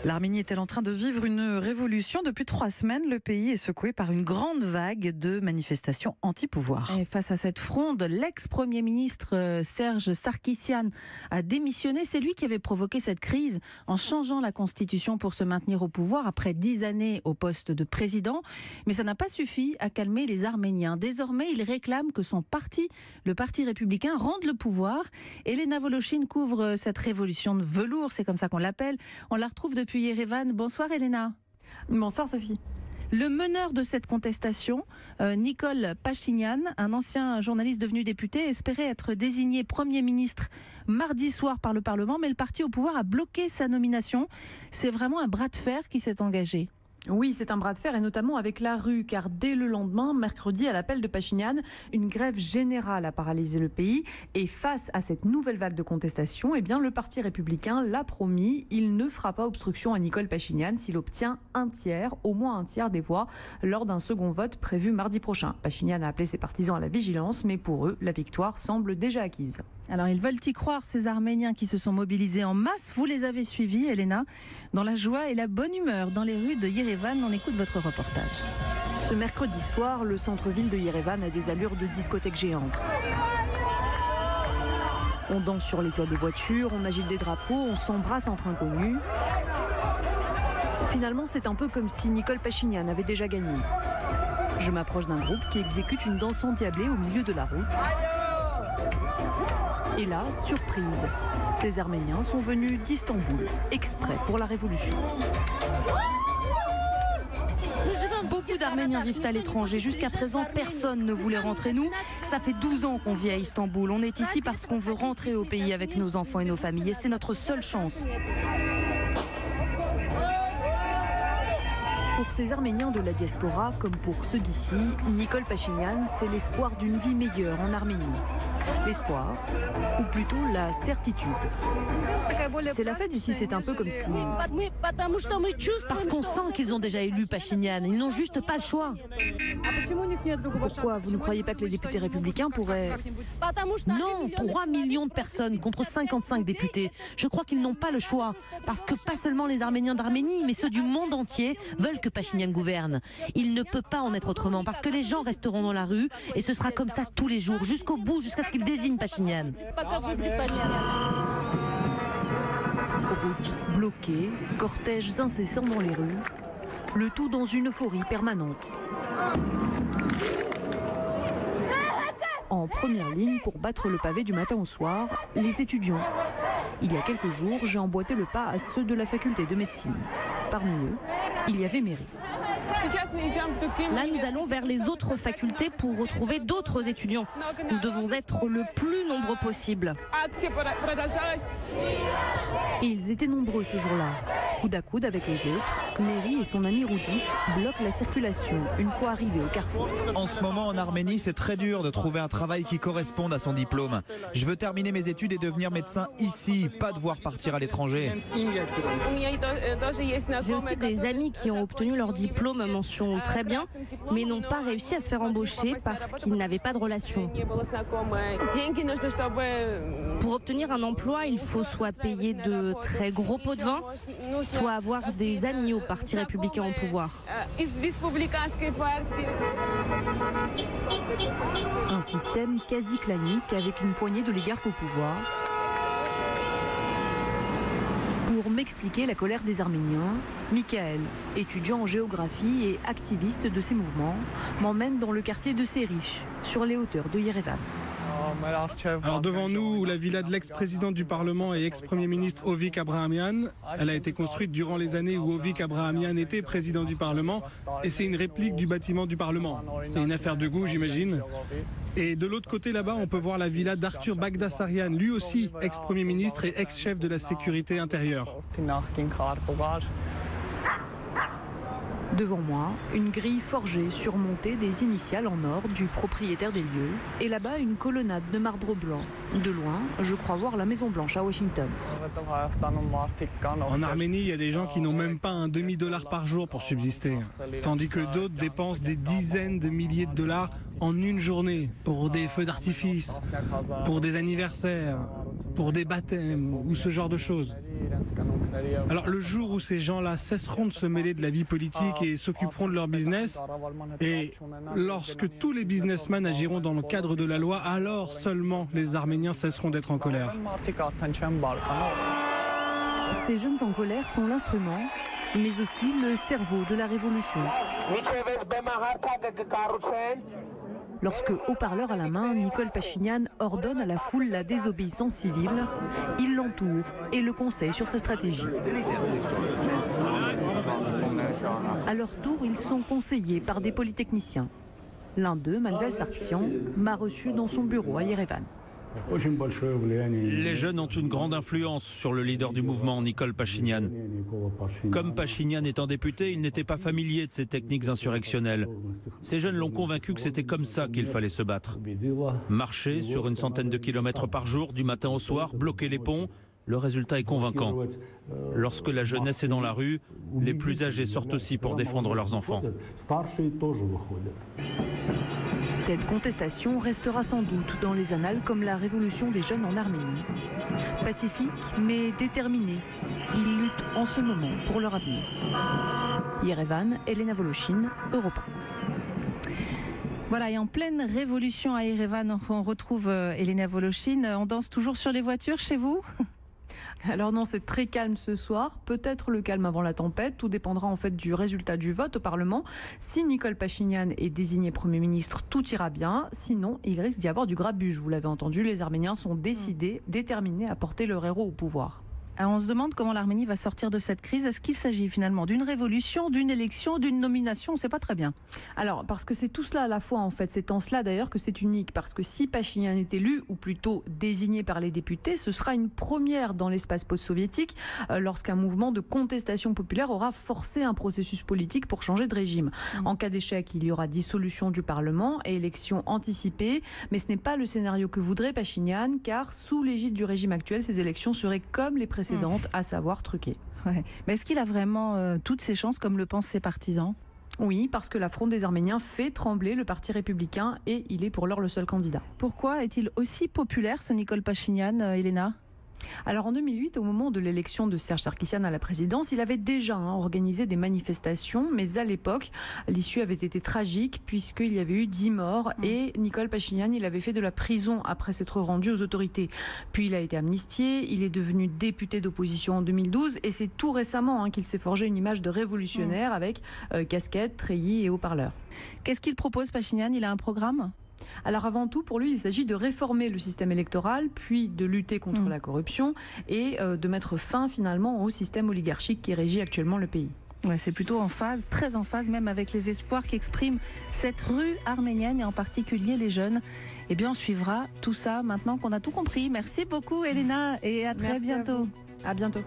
L'Arménie est-elle en train de vivre une révolution? Depuis 3 semaines, le pays est secoué par une grande vague de manifestations anti-pouvoir. Et face à cette fronde, l'ex-premier ministre Serge Sarkissian a démissionné. C'est lui qui avait provoqué cette crise en changeant la constitution pour se maintenir au pouvoir après 10 années au poste de président. Mais ça n'a pas suffi à calmer les Arméniens. Désormais, ils réclament que son parti, le Parti républicain, rende le pouvoir. Elena Voloshin couvre cette révolution de velours, c'est comme ça qu'on l'appelle. On la retrouve depuis Yerevan. Bonsoir Elena. Bonsoir Sophie. Le meneur de cette contestation, Nikol Pachinian, un ancien journaliste devenu député, espérait être désigné Premier ministre mardi soir par le Parlement, mais le parti au pouvoir a bloqué sa nomination. C'est vraiment un bras de fer qui s'est engagé. Oui, c'est un bras de fer et notamment avec la rue, car dès le lendemain, mercredi, à l'appel de Pachinian, une grève générale a paralysé le pays. Et face à cette nouvelle vague de contestation, eh bien, le Parti républicain l'a promis, il ne fera pas obstruction à Nikol Pachinian s'il obtient au moins un tiers des voix lors d'un second vote prévu mardi prochain. Pachinian a appelé ses partisans à la vigilance, mais pour eux, la victoire semble déjà acquise. Alors, ils veulent y croire, ces Arméniens qui se sont mobilisés en masse. Vous les avez suivis, Elena, dans la joie et la bonne humeur dans les rues de Yerevan. On écoute votre reportage. Ce mercredi soir, le centre-ville de Yerevan a des allures de discothèque géante. On danse sur les toits des voitures, on agite des drapeaux, on s'embrasse entre inconnus. Finalement, c'est un peu comme si Nikol Pachinian avait déjà gagné. Je m'approche d'un groupe qui exécute une danse endiablée au milieu de la route. Et là, surprise, ces Arméniens sont venus d'Istanbul, exprès pour la révolution. Beaucoup d'Arméniens vivent à l'étranger. Jusqu'à présent, personne ne voulait rentrer. Nous, ça fait 12 ans qu'on vit à Istanbul. On est ici parce qu'on veut rentrer au pays avec nos enfants et nos familles. Et c'est notre seule chance. Pour ces Arméniens de la diaspora, comme pour ceux d'ici, Nikol Pachinian, c'est l'espoir d'une vie meilleure en Arménie. L'espoir, ou plutôt la certitude. C'est la fête ici, c'est un peu comme si... Parce qu'on sent qu'ils ont déjà élu Pachinian. Ils n'ont juste pas le choix. Pourquoi vous ne croyez pas que les députés républicains pourraient... Non, 3 millions de personnes contre 55 députés. Je crois qu'ils n'ont pas le choix. Parce que pas seulement les Arméniens d'Arménie, mais ceux du monde entier veulent que Pachinian gouverne. Il ne peut pas en être autrement, parce que les gens resteront dans la rue et ce sera comme ça tous les jours, jusqu'au bout, jusqu'à ce qu'il désigne Pachinian. Routes bloquées, cortèges incessants dans les rues, le tout dans une euphorie permanente. En première ligne pour battre le pavé du matin au soir, les étudiants. Il y a quelques jours, j'ai emboîté le pas à ceux de la faculté de médecine. Parmi eux, il y avait Mary. Là, nous allons vers les autres facultés pour retrouver d'autres étudiants. Nous devons être le plus nombreux possible. Et ils étaient nombreux ce jour-là. Coude à coude avec les autres, Mary et son ami Rudit bloquent la circulation une fois arrivés au carrefour. En ce moment, en Arménie, c'est très dur de trouver un travail qui corresponde à son diplôme. Je veux terminer mes études et devenir médecin ici, pas devoir partir à l'étranger. J'ai aussi des amis qui ont obtenu leur diplôme mention très bien, mais n'ont pas réussi à se faire embaucher parce qu'ils n'avaient pas de relation. Pour obtenir un emploi, il faut soit payer de très gros pots de vin, soit avoir des amis au Parti républicain au pouvoir. Un système quasi clanique avec une poignée d'oligarques au pouvoir. Pour m'expliquer la colère des Arméniens, Michael, étudiant en géographie et activiste de ces mouvements, m'emmène dans le quartier de Serish, sur les hauteurs de Yerevan. Alors devant nous, la villa de l'ex-président du Parlement et ex-premier ministre Ovik Abrahamian. Elle a été construite durant les années où Ovik Abrahamian était président du Parlement et c'est une réplique du bâtiment du Parlement. C'est une affaire de goût, j'imagine. Et de l'autre côté là-bas, on peut voir la villa d'Arthur Bagdasaryan, lui aussi ex-premier ministre et ex-chef de la sécurité intérieure. Devant moi, une grille forgée surmontée des initiales en or du propriétaire des lieux. Et là-bas, une colonnade de marbre blanc. De loin, je crois voir la Maison Blanche à Washington. En Arménie, il y a des gens qui n'ont même pas un demi-dollar par jour pour subsister. Tandis que d'autres dépensent des dizaines de milliers de dollars en une journée pour des feux d'artifice, pour des anniversaires. pour des baptêmes ou ce genre de choses. Alors le jour où ces gens-là cesseront de se mêler de la vie politique et s'occuperont de leur business, et lorsque tous les businessmen agiront dans le cadre de la loi, alors seulement les Arméniens cesseront d'être en colère. Ces jeunes en colère sont l'instrument, mais aussi le cerveau de la révolution. Lorsque, haut-parleur à la main, Nicole Pachinian ordonne à la foule la désobéissance civile, il l'entoure et le conseille sur sa stratégie. À leur tour, ils sont conseillés par des polytechniciens. L'un d'eux, Manuel Sarkissian, m'a reçu dans son bureau à Yerevan. Les jeunes ont une grande influence sur le leader du mouvement, Nicole Pachinian. Comme Pachinian étant député, il n'était pas familier de ces techniques insurrectionnelles. Ces jeunes l'ont convaincu que c'était comme ça qu'il fallait se battre. Marcher sur une centaine de kilomètres par jour, du matin au soir, bloquer les ponts, le résultat est convaincant. Lorsque la jeunesse est dans la rue, les plus âgés sortent aussi pour défendre leurs enfants. Cette contestation restera sans doute dans les annales comme la révolution des jeunes en Arménie. Pacifique mais déterminée, ils luttent en ce moment pour leur avenir. Yerevan, Elena Voloshin, Europe 1. Voilà, et en pleine révolution à Yerevan, on retrouve Elena Voloshin. On danse toujours sur les voitures chez vous ? Alors non, c'est très calme ce soir, peut-être le calme avant la tempête, tout dépendra en fait du résultat du vote au Parlement. Si Nicole Pachinian est désigné Premier ministre, tout ira bien, sinon il risque d'y avoir du grabuge. Vous l'avez entendu, les Arméniens sont déterminés à porter leur héros au pouvoir. Alors on se demande comment l'Arménie va sortir de cette crise. Est-ce qu'il s'agit finalement d'une révolution, d'une élection, d'une nomination ? On ne sait pas très bien. Alors, parce que c'est tout cela à la fois en fait. C'est en cela d'ailleurs que c'est unique. Parce que si Pachinian est élu, ou plutôt désigné par les députés, ce sera une première dans l'espace post-soviétique lorsqu'un mouvement de contestation populaire aura forcé un processus politique pour changer de régime. En cas d'échec, il y aura dissolution du Parlement et élection anticipée. Mais ce n'est pas le scénario que voudrait Pachinian, car sous l'égide du régime actuel, ces élections seraient comme les précédentes, à savoir truquées. Ouais. Mais est-ce qu'il a vraiment toutes ses chances, comme le pensent ses partisans ? Oui, parce que la Fronde des Arméniens fait trembler le Parti républicain et il est pour l'heure le seul candidat. Pourquoi est-il aussi populaire, ce Nicole Pachinian, Elena ? Alors en 2008, au moment de l'élection de Serge Sarkissian à la présidence, il avait déjà organisé des manifestations, mais à l'époque, l'issue avait été tragique puisqu'il y avait eu 10 morts et Nicole Pachinian, il avait fait de la prison après s'être rendu aux autorités. Puis il a été amnistié, il est devenu député d'opposition en 2012 et c'est tout récemment qu'il s'est forgé une image de révolutionnaire avec casquette, treillis et haut-parleur. Qu'est-ce qu'il propose, Pachinian ? Il a un programme ? Alors avant tout, pour lui, il s'agit de réformer le système électoral, puis de lutter contre la corruption et de mettre fin finalement au système oligarchique qui régit actuellement le pays. Ouais, c'est plutôt en phase, très en phase même avec les espoirs qu'exprime cette rue arménienne et en particulier les jeunes. Eh bien, on suivra tout ça maintenant qu'on a tout compris. Merci beaucoup, Elena, et à très bientôt. À bientôt.